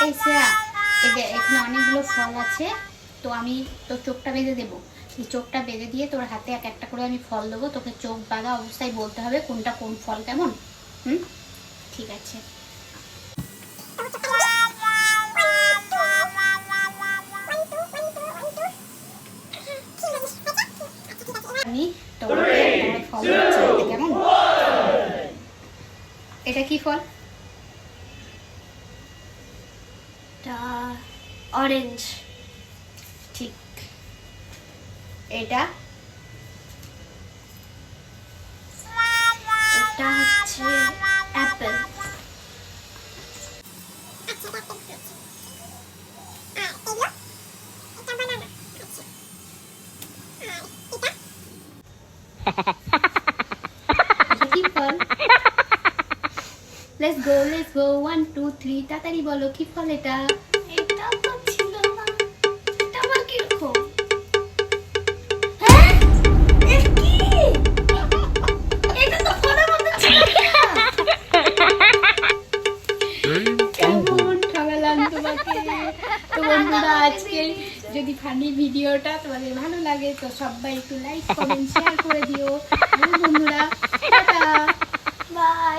এই শ্রেয়া, এই যে এখানে অনেকগুলো ফল আছে, তো আমি তোর চোখটা বেঁধে দেবো। এই চোখটা বেঁধে দিয়ে তোর হাতে এক একটা করে আমি ফল দেবো, তোকে চোখ বাঁধা অবস্থায় বলতে হবে কোনটা কোন ফল, কেমন? হুম, ঠিক আছে। আমি তোমাকে একটা ফল দিচ্ছি, কেমন? এটা কি ফল? অরেঞ্জ। ঠিক। এটা এটা হচ্ছে অ্যাপেল। এটা কি ফল? লেটস গো, লেটস গো, 1 2 3, তাড়াতাড়ি বলো কি ফল এটা? এটা তো ছিল না, এটা আবার কিরকম? হ্যাঁ, এ কি? এটা তো ফলের মধ্যে ছিল না। কেমন ঠকালাম তোমাকে। তো বন্ধুরা, আজকে যদি ফানি ভিডিওটা তোমাদের ভালো লাগে তো সবাই একটু লাইক কমেন্ট শেয়ার করে দিও। বন্ধুরা, টাটা। বাই।